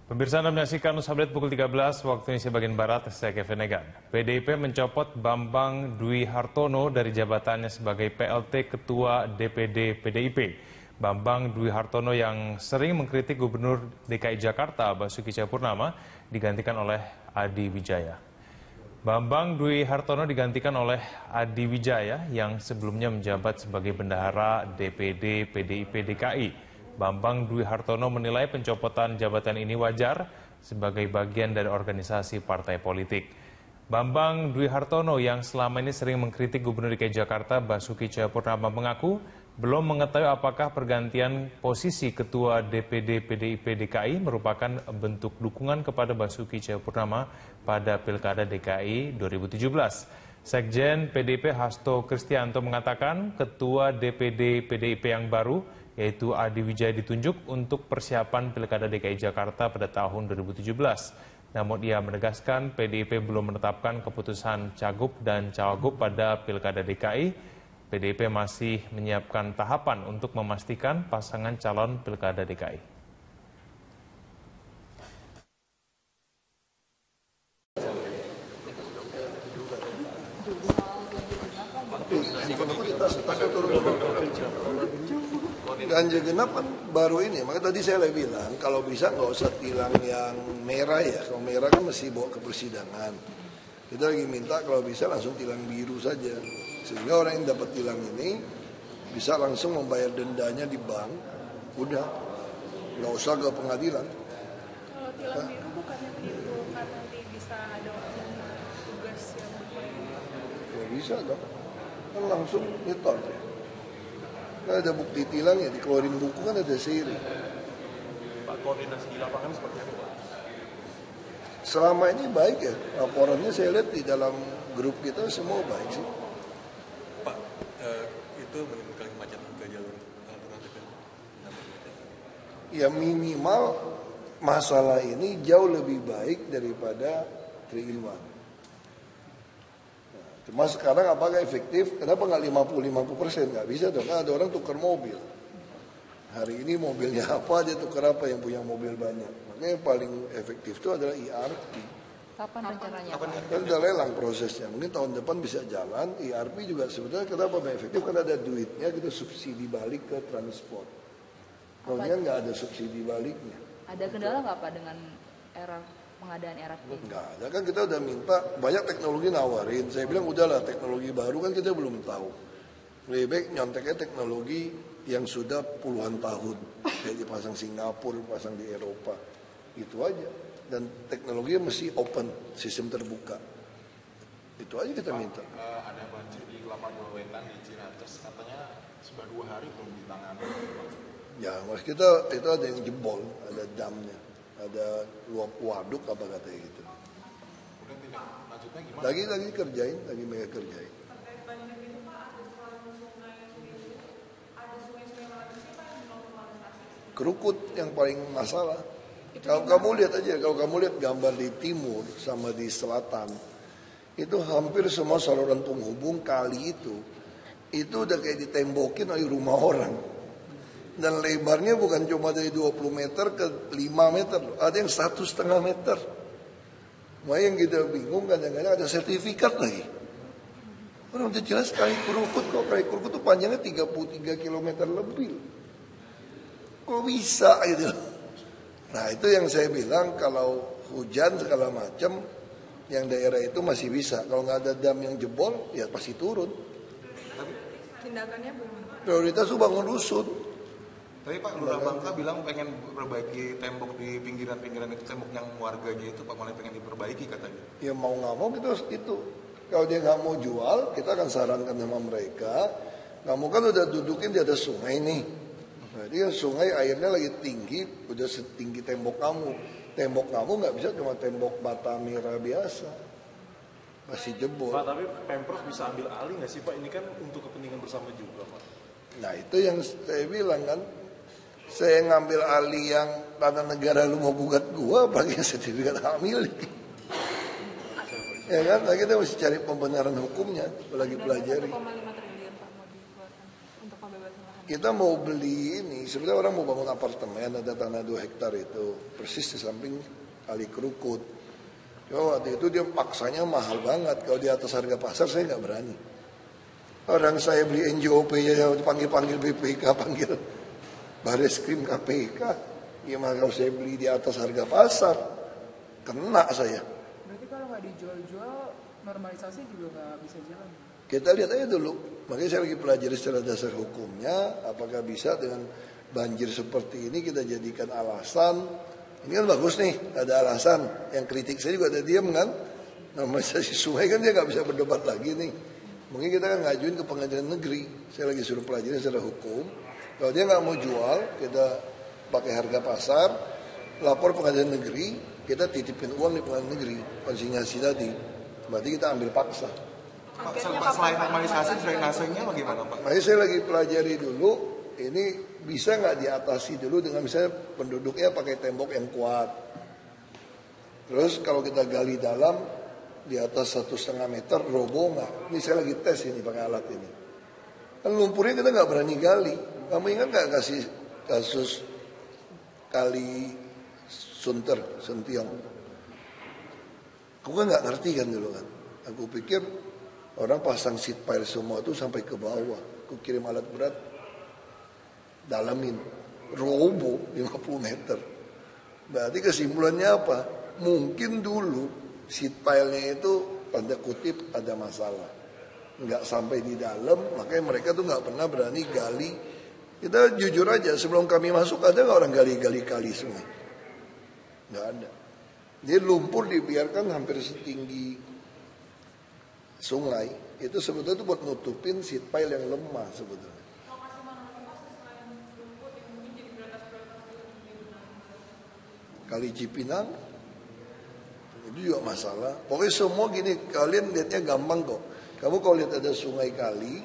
Pemirsa, Anda menyaksikan News Update pukul 13 waktu Indonesia bagian Barat, saya Kevin Egan. PDIP mencopot Bambang Dwi Hartono dari jabatannya sebagai PLT Ketua DPD PDIP. Bambang Dwi Hartono yang sering mengkritik Gubernur DKI Jakarta Basuki Cahayapurnama digantikan oleh Adi Wijaya. Bambang Dwi Hartono digantikan oleh Adi Wijaya yang sebelumnya menjabat sebagai bendahara DPD PDIP DKI. Bambang Dwi Hartono menilai pencopotan jabatan ini wajar sebagai bagian dari organisasi partai politik. Bambang Dwi Hartono yang selama ini sering mengkritik Gubernur DKI Jakarta Basuki Cahayapurnama mengaku belum mengetahui apakah pergantian posisi Ketua DPD PDIP DKI merupakan bentuk dukungan kepada Basuki Cahayapurnama pada Pilkada DKI 2017. Sekjen PDIP Hasto Kristianto mengatakan Ketua DPD PDIP yang baru yaitu Adi Wijaya ditunjuk untuk persiapan Pilkada DKI Jakarta pada tahun 2017. Namun ia menegaskan PDIP belum menetapkan keputusan Cagup dan Cawagup pada Pilkada DKI. PDIP masih menyiapkan tahapan untuk memastikan pasangan calon Pilkada DKI. Ganjil genap kan baru ini, maka tadi saya bilang kalau bisa nggak usah tilang yang merah ya, kalau merah kan mesti bawa ke persidangan. Kita lagi minta kalau bisa langsung tilang biru saja, sehingga orang yang dapat tilang ini bisa langsung membayar dendanya di bank, udah nggak usah ke pengadilan. Kalau tilang biru bukannya begitu kan nanti bisa ada tugas yang Ya bisa dong, kan langsung nyetor ya. Kan ada bukti tilang ya, dikeluarin buku kan ada seri. Pak, koordinasi di lapangan seperti apa, Pak? Selama ini baik ya, laporannya saya lihat di dalam grup kita semua baik sih. Pak, itu menimbulkan kemacetan ke jalur alternatif. Ya minimal masalah ini jauh lebih baik daripada 3-in-1. Cuma sekarang apakah efektif? Kenapa nggak 50-50%? Nggak bisa dong, ada orang tukar mobil. Hari ini mobilnya apa, dia tukar apa yang punya mobil banyak. Makanya yang paling efektif itu adalah ERP. Kapan rencananya? Kan udah lelang prosesnya, mungkin tahun depan bisa jalan. ERP juga sebetulnya kenapa efektif? Karena ada duitnya, kita subsidi balik ke transport. Kalau kan nggak ada subsidi baliknya. Ada kendala nggak Pak dengan era pengadaan ERP? Enggak ada, kan kita udah minta banyak teknologi nawarin. Saya bilang udahlah teknologi baru kan kita belum tahu. Lebih baik nyonteknya teknologi yang sudah puluhan tahun. Kayak dipasang Singapura, dipasang di Eropa. Itu aja. Dan teknologinya mesti open, sistem terbuka. Itu aja kita minta. Ada banjir di Kelapa Dua Wetan di Ciracas, katanya sudah 2 hari belum ditangani. Ya, mas kita itu ada yang jebol, ada damnya. Ada luap waduk apa katanya gitu. Kemudian tidak lanjutnya gimana? Lagi kerjain, lagi mereka kerjain. Kerukut yang paling masalah. Kalau kamu lihat aja, kalau kamu lihat gambar di timur sama di selatan, itu hampir semua saluran penghubung kali itu udah kayak ditembokin oleh rumah orang. Dan lebarnya bukan cuma dari 20 meter ke 5 meter, ada yang 1,5 meter. Makanya yang kita bingung kadang-kadang ada sertifikat lagi. Orang udah jelas kali kerukut kok, kali kerukut itu panjangnya 33 km lebih. Kok bisa gitu. Nah itu yang saya bilang kalau hujan segala macam, yang daerah itu masih bisa. Kalau nggak ada dam yang jebol, ya pasti turun. Tindakannya belum. Prioritas itu bangun rusun. Tapi Pak, Lurah Bangka bilang pengen perbaiki tembok di pinggiran-pinggiran itu, tembok yang warganya itu Pak Malah pengen diperbaiki katanya. Ya mau nggak mau kita harus itu. Kalau dia nggak mau jual, kita akan sarankan sama mereka. Kamu kan udah dudukin di atas sungai nih. Jadi kan sungai airnya lagi tinggi, udah setinggi tembok kamu. Tembok kamu nggak bisa cuma tembok bata merah biasa. Masih jebol. Pak, tapi Pemprov bisa ambil alih nggak sih Pak? Ini kan untuk kepentingan bersama juga Pak. Nah itu yang saya bilang kan. Saya ngambil alih yang tanah negara lu mau gugat gua, pakai sertifikat hak milik. Ya kan, nah, kita mesti cari pembenaran hukumnya, lagi pelajari. 1,5 triliun Pak mau dikeluarkan untuk pembebasan lahan. kita mau beli ini, sebenarnya orang mau bangun apartemen, ada tanah 2 hektar itu, persis di samping Kali Kerukut. Cuma waktu itu dia paksanya mahal banget, kalau di atas harga pasar saya nggak berani. Orang saya beli NJOP ya panggil BPK, panggil Bareskrim KPK, gimana kalau saya beli di atas harga pasar, kena saya. Berarti kalau nggak dijual-jual, normalisasi juga nggak bisa jalan? Kita lihat aja dulu. Makanya saya lagi pelajari secara dasar hukumnya, apakah bisa dengan banjir seperti ini kita jadikan alasan. Ini kan bagus nih, ada alasan. Yang kritik saya juga ada diam kan. Normalisasi sungai kan dia nggak bisa berdebat lagi nih. Mungkin kita kan ngajuin ke pengadilan negeri. Saya lagi suruh pelajari secara hukum. Kalau dia nggak mau jual, kita pakai harga pasar, lapor pengadilan negeri, kita titipin uang di pengadilan negeri, konsinyasi tadi. Berarti kita ambil paksa. Pak, selain normalisasi, drainasenya bagaimana Pak? Makanya saya lagi pelajari dulu, ini bisa nggak diatasi dulu dengan misalnya penduduknya pakai tembok yang kuat. Terus kalau kita gali dalam di atas 1,5 meter, roboh nggak? Ini saya lagi tes ini pakai alat ini. Kan lumpurnya kita nggak berani gali. Kamu ingat nggak kasih kasus Kali Sentiong? Aku kan nggak ngerti kan dulu kan. Aku pikir orang pasang seat pile semua itu sampai ke bawah. Aku kirim alat berat, dalamin, roboh 50 meter. Berarti kesimpulannya apa? Mungkin dulu seat pile-nya itu tanda kutip ada masalah. Nggak sampai di dalam, makanya mereka tuh nggak pernah berani gali. Kita jujur aja, sebelum kami masuk ada nggak orang gali-gali kali sungai? Nggak ada. Jadi lumpur dibiarkan hampir setinggi sungai, itu sebetulnya itu buat nutupin seat pile yang lemah sebetulnya. Kali Cipinang itu juga masalah. Pokoknya semua gini, kalian lihatnya gampang kok. Kamu kalau lihat ada sungai kali,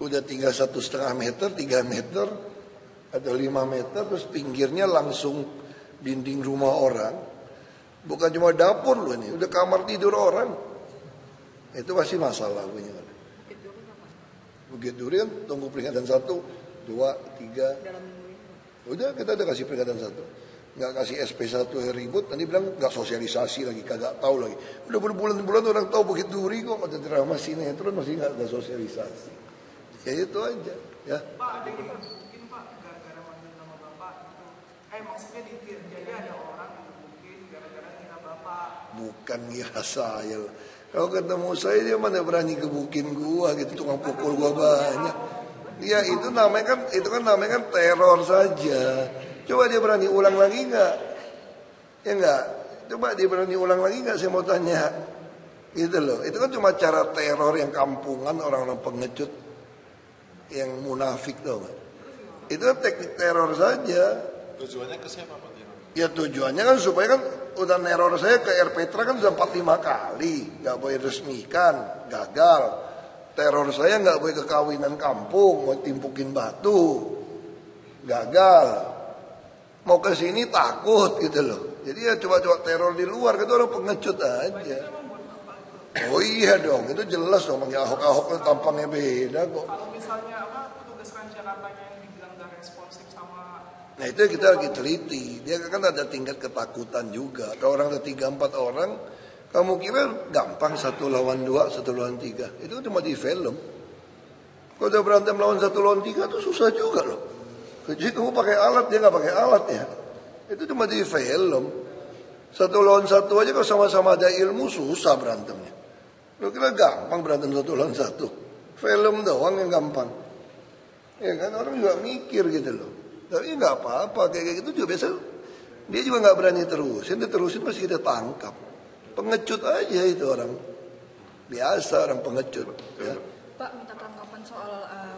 udah tinggal 1,5 meter, 3 meter, atau 5 meter, terus pinggirnya langsung dinding rumah orang. Bukan cuma dapur loh ini, udah kamar tidur orang. Itu pasti masalah punya. Bukit Duri kan tunggu peringatan 1, 2, 3. Udah kita udah kasih peringatan 1. Nggak kasih SP1 ribut, nanti bilang nggak sosialisasi lagi, kagak tahu lagi. Udah berbulan-bulan orang tahu Bukit Duri kok, ada drama sinetron masih nggak ada sosialisasi. Ya itu aja, ya. Pak, ada yang diperbukin Pak, gara-gara manggil nama Bapak gitu. Maksudnya jadi ada orang yang diperbukin gara-gara kira Bapak. Bukan ngira saya. Kalau ketemu saya dia mana berani gebukin gua gitu, tukang pukul gua banyak. Ya itu namanya kan teror saja. Coba dia berani ulang lagi nggak? Ya nggak. Coba dia berani ulang lagi nggak? Saya mau tanya. Gitu loh. Itu kan cuma cara teror yang kampungan, orang-orang pengecut yang munafik tuh. Itu kan teknik teror saja. Tujuannya ke siapa Pak Tino? Ya tujuannya kan supaya kan udah neror saya ke Air Petra kan sudah 45 kali, nggak boleh resmikan, gagal. Teror saya nggak boleh ke kawinan kampung, mau timpukin batu, gagal. Mau ke sini takut gitu loh. Jadi ya coba-coba teror di luar, itu orang pengecut aja. Oh iya dong, itu jelas dong, manggil Ahok tampangnya beda kok. Kalau misalnya petugas Transjakartanya yang dibilang gak responsif sama. Nah itu kita lagi teliti. Dia kan ada tingkat ketakutan juga. Kalau orang ada 3-4 orang, kamu kira gampang 1 lawan 2, 1 lawan 3. Itu cuma di film. Kalau udah berantem lawan 1 lawan 3 itu susah juga loh. Jadi kamu pakai alat, dia nggak pakai alat ya. Itu cuma di film. 1 lawan 1 aja kalau sama-sama ada ilmu susah berantemnya. Lu kira gampang berantem 1 lawan 1? Film doang yang gampang. Ya kan orang juga mikir gitu loh. Tapi nggak apa-apa kayak gitu juga biasa. Dia juga nggak berani terusin, dia terusin pasti kita tangkap. Pengecut aja itu orang. Biasa orang pengecut. Ya. Pak, minta tanggapan soal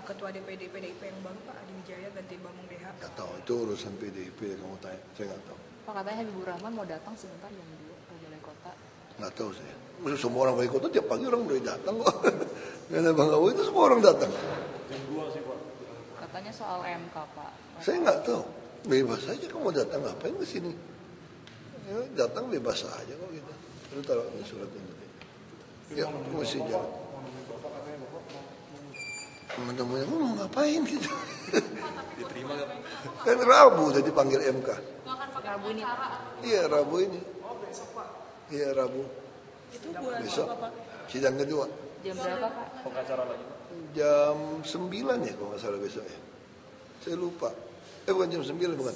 Ketua DPD PDIP yang baru Pak Adi Wijaya ganti Bambang Deha. Nggak tahu itu urusan PDIP kamu tanya. Saya nggak tahu. Pak, katanya Habibur Rahman mau datang sebentar jam 2 ke Balai Kota. Nggak tahu saya. Semua orang Balai Kota tiap pagi orang boleh datang kok. Nggak ada Bang Awo itu semua orang datang. Katanya soal MK Pak. Saya nggak tahu. Bebas saja kamu datang ngapain ke sini. Ya, datang bebas saja kok gitu. Itu taruh di surat ini. Ya, mesti jalan. Teman-temannya mau ngapain gitu. Diterima kan? Kan Rabu udah dipanggil MK. Rabu ini Pak. Iya Rabu ini. Iya Rabu. Itu buat Besok apa, Pak? sidang kedua. Jam berapa Pak? Pengacara lagi Pak. Jam 9 ya kalau nggak salah besok ya. Saya lupa. Bukan jam 9 bukan.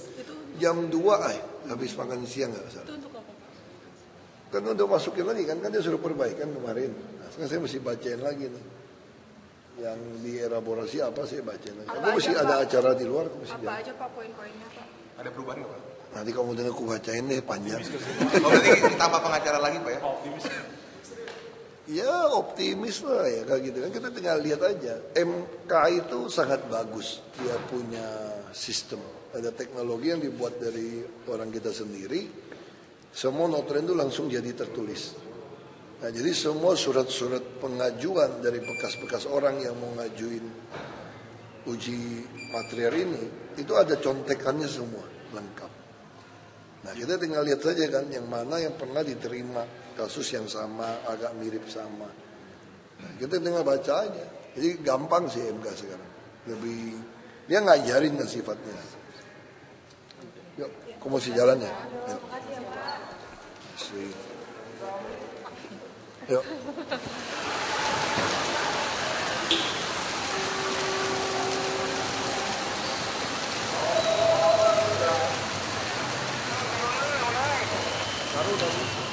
Jam 2 habis makan siang nggak salah. Itu untuk apa, Pak? Kan udah masukin lagi kan dia suruh perbaikan kemarin. Nah, sekarang saya mesti bacain lagi nih. Yang dielaborasi apa saya bacain lagi. Aku mesti ada acara di luar. Aku mesti Apa jalan. aja Pak poin-poinnya Pak? Ada perubahan nggak Pak? Nanti kamu dengar aku bacain deh panjang. Oh berarti ditambah pengacara lagi Pak ya? Ya optimis lah ya kayak gitu kan. Kita tinggal lihat aja. MK itu sangat bagus. Dia punya sistem. Ada teknologi yang dibuat dari orang kita sendiri. Semua notulen itu langsung jadi tertulis. Nah jadi semua surat-surat pengajuan dari bekas-bekas orang yang mau ngajuin uji material ini. Itu ada contekannya semua lengkap. Nah kita tinggal lihat saja kan yang mana yang pernah diterima kasus yang sama, agak mirip sama. Nah, kita tinggal baca aja. Jadi gampang sih MK sekarang. Lebih dia ngajarin kan sifatnya. Yuk, kamu mesti jalan ya. Yuk. Sweet. Yuk. Taruh dari